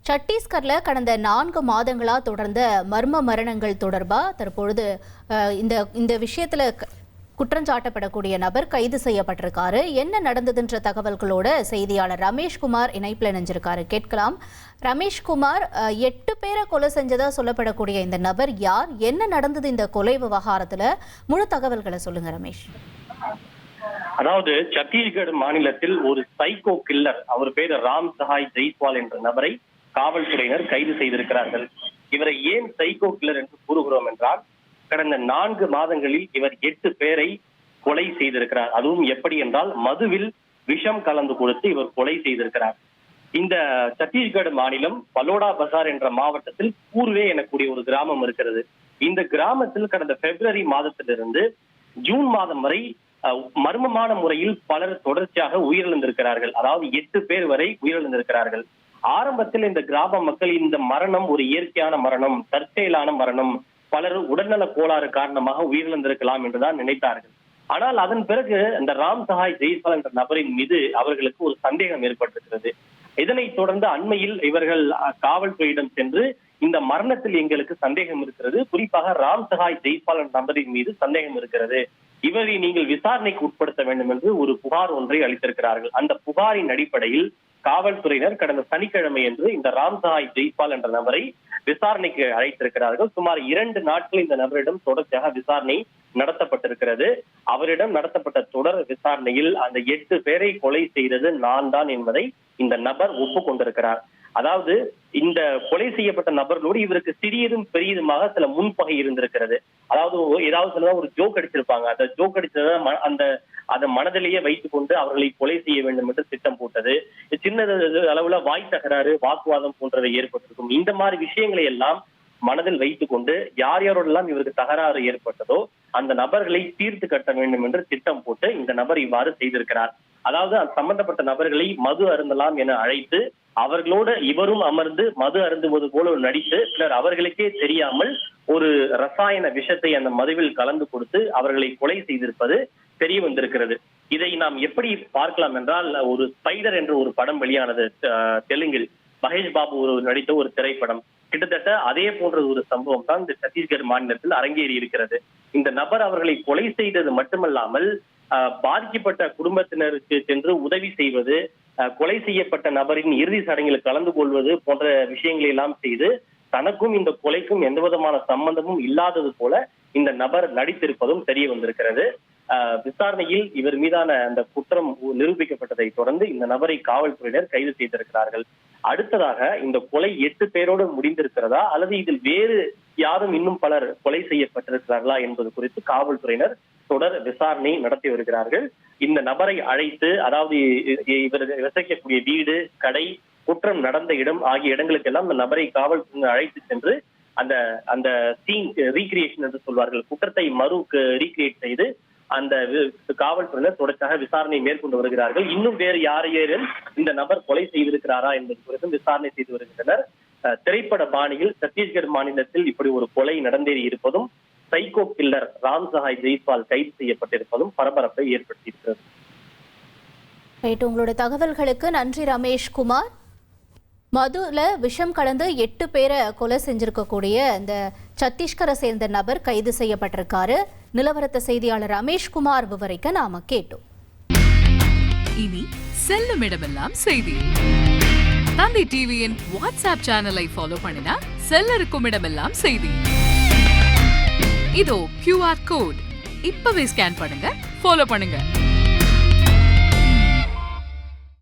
சத்தீஸ்கர்ல கடந்த 4 மாதங்களா தொடர்ந்த மர்ம மரணங்கள் தொடர்பா தற்பொழுது இந்த விஷயத்துல குற்றஞ்சாட்டப்படக்கூடிய நபர் கைது செய்யப்பட்டிருக்காரு. என்ன நடந்ததுன்ற தகவல்களோட செய்தியாளர் ரமேஷ்குமார் இணைப்பில் இணைஞ்சிருக்காரு. கேட்கலாம். ரமேஷ்குமார், 8 பேரை கொலை செஞ்சதா சொல்லப்படக்கூடிய இந்த நபர் யார்? என்ன நடந்தது இந்த கொலை விவகாரத்துல? முழு தகவல்களை சொல்லுங்க ரமேஷ். அதாவது சத்தீஸ்கர் மாநிலத்தில் ஒரு சைக்கோ கில்லர், அவர் பேர் ராம் சஹாய் ஜெய்ஸ்வால் என்ற நபரை காவல்துறையினர் கைது செய்திருக்கிறார்கள். இவரை ஏன் சைக்கோ கில்லர் என்று கூறுகிறோம் என்றால், கடந்த 4 மாதங்களில் இவர் 8 பேரை கொலை செய்திருக்கிறார். அதுவும் எப்படி என்றால், மதுவில் விஷம் கலந்து கொடுத்து இவர் கொலை செய்திருக்கிறார். இந்த சத்தீஸ்கர் மாநிலம் பலோடா பசார் என்ற மாவட்டத்தில் பூர்வே எனக்கூடிய ஒரு கிராமம் இருக்கிறது. இந்த கிராமத்தில் கடந்த பிப்ரவரி மாதத்திலிருந்து ஜூன் மாதம் வரை மர்மமான முறையில் பலர் தொடர்ச்சியாக உயிரிழந்திருக்கிறார்கள். அதாவது 8 பேர் வரை உயிரிழந்திருக்கிறார்கள். ஆரம்பத்தில் இந்த கிராம மக்கள் இந்த மரணம் ஒரு இயற்கையான மரணம், தற்செயலான மரணம், பலர் உடல்நல கோளாறு காரணமாக உயிரிழந்திருக்கலாம் என்றுதான் நினைத்தார்கள். ஆனால் அதன் பிறகு இந்த ராம் சஹாய் ஜெய்ஸ்வால் என்ற நபரின் மீது அவர்களுக்கு ஒரு சந்தேகம் ஏற்பட்டிருக்கிறது. இதனைத் தொடர்ந்து அண்மையில் இவர்கள் காவல்துறையிடம் சென்று, இந்த மரணத்தில் எங்களுக்கு சந்தேகம் இருக்கிறது, குறிப்பாக ராம் சஹாய் ஜெய்ஸ்வால் என்ற நபரின் மீது சந்தேகம் இருக்கிறது, இவரை நீங்கள் விசாரணைக்கு உட்படுத்த வேண்டும் என்று ஒரு புகார் ஒன்றை அளித்திருக்கிறார்கள். அந்த புகாரின் அடிப்படையில் காவல்துறையினர் கடந்த சனிக்கிழமை என்று இந்த ராம் சஹாய் ஜெய்ஸ்வால் என்ற நபரை விசாரணைக்கு அழைத்திருக்கிறார்கள். சுமார் 2 நாட்கள் இந்த நபரிடம் தொடர்ச்சியாக விசாரணை நடத்தப்பட்டிருக்கிறது. அவரிடம் நடத்தப்பட்ட தொடர் விசாரணையில் அந்த 8 பேரை கொலை செய்தது நான் தான் என்பதை இந்த நபர் ஒப்புக்கொண்டிருக்கிறார். அதாவது இந்த கொலை செய்யப்பட்ட நபர்களோடு இவருக்கு சிறியதும் பெரியதுமாக சில முன்பகை இருந்திருக்கிறது. அதாவது ஏதாவது சிலதான் ஒரு ஜோக் அடிச்சிருப்பாங்க. அந்த ஜோக் அடிச்சதை அந்த மனதிலேயே வைத்துக் கொண்டு அவர்களை கொலை செய்ய வேண்டும் என்று திட்டம் போட்டது. சின்னது அளவுல வாய் தகராறு, வாக்குவாதம் போன்றவை ஏற்பட்டிருக்கும். இந்த மாதிரி விஷயங்களை எல்லாம் மனதில் வைத்துக் கொண்டு யார் யாரோடெல்லாம் இவருக்கு தகராறு ஏற்பட்டதோ அந்த நபர்களை தீர்த்து கட்ட வேண்டும் என்று திட்டம் போட்டு இந்த நபர் இவ்வாறு செய்திருக்கிறார். அதாவது சம்பந்தப்பட்ட நபர்களை மது அருந்தலாம் என அழைத்து அவர்களோடு இவரும் அமர்ந்து மது அருந்துவது போல நடித்து, பின்னர் அவர்களுக்கே தெரியாமல் ஒரு ரசாயன விஷத்தை அந்த மதுவில் கலந்து கொடுத்து அவர்களை கொலை செய்திருப்பது தெரிய வந்திருக்கிறது. இதை நாம் எப்படி பார்க்கலாம் என்றால், ஒரு ஸ்பைடர் என்ற ஒரு படம் வெளியானது தெலுங்கில், மகேஷ் பாபு நடித்த ஒரு திரைப்படம். கிட்டத்தட்ட அதே போன்ற ஒரு சம்பவம் தான் இந்த சத்தீஸ்கர் மாநிலத்தில் அரங்கேறி இருக்கிறது. இந்த நபர் அவர்களை கொலை செய்தது மட்டுமல்லாமல் பாதிக்கப்பட்ட குடும்பத்தினருக்கு சென்று உதவி செய்வது, கொலை செய்யப்பட்ட நபரின் இறுதி சடங்கில் கலந்து கொள்வது போன்ற விஷயங்களை எல்லாம் செய்து தனக்கும் இந்த கொலைக்கும் எந்த விதமான சம்பந்தமும் இல்லாதது போல இந்த நபர் நடித்திருப்பதும் தெரிய வந்திருக்கிறது. விசாரணையில் இவர் மீதான அந்த குற்றம் நிரூபிக்கப்பட்டதை தொடர்ந்து இந்த நபரை காவல்துறையினர் கைது செய்திருக்கிறார்கள். அடுத்ததாக இந்த கொலை 8 பேரோடு முடிந்திருக்கிறதா அல்லது இதில் வேறு யாரும் இன்னும் பலர் கொலை செய்யப்பட்டிருக்கிறார்களா என்பது குறித்து காவல்துறையினர் தொடர் விசாரணை நடத்தி வருகிறார்கள். இந்த நபரை அழைத்து, அதாவது இவர் விசாரிக்கக்கூடிய வீடு, கடை, குற்றம் நடந்த இடம் ஆகிய இடங்களுக்கெல்லாம் இந்த நபரை காவல்துறையினர் அழைத்து சென்று அந்த சீன் ரீக்ரியேஷன் என்று சொல்வார்கள், குற்றத்தை ரீக்ரியேட் செய்து அந்த காவல்துறையினர் தொடர்ச்சியாக விசாரணை மேற்கொண்டு வருகிறார்கள். இன்னும் வேறு யாரையும் இந்த நபர் கொலை செய்திருக்கிறாரா என்பது குறித்தும் விசாரணை செய்து வருகின்றனர். திரைப்பட பாணியில் சத்தீஸ்கர் மாநிலத்தில் இப்படி ஒரு கொலை நடந்தேறி இருப்பதும், சைக்கோ கில்லர் ராம் சஹாய் ஜெய்ஸ்வால் கைது செய்யப்பட்டிருப்பதும் பரபரப்பை ஏற்படுத்தியிருக்கிறது. உங்களுடைய தகவல்களுக்கு நன்றி ரமேஷ்குமார். மதுல விஷம் கலந்து 8 பேரை கொலை செஞ்சிருக்கக்கூடிய இந்த சத்தீஸ்கரை சேர்ந்த நபர் கைது செய்யப்பட்டிருக்காரு. நிலவரத்த செய்தியாளர் ரமேஷ்குமார் விவரிக்க நாம கேட்டோம். இனி செல்லும் இடமெல்லாம் செய்தி. தந்தை டிவியின் வாட்ஸ்அப் சேனலை ஃபாலோ பண்ணினா செல்ல இருக்கும் இடமெல்லாம் செய்தி. இதோ QR கோட் இப்பவே ஸ்கேன் பண்ணுங்க, ஃபாலோ பண்ணுங்க.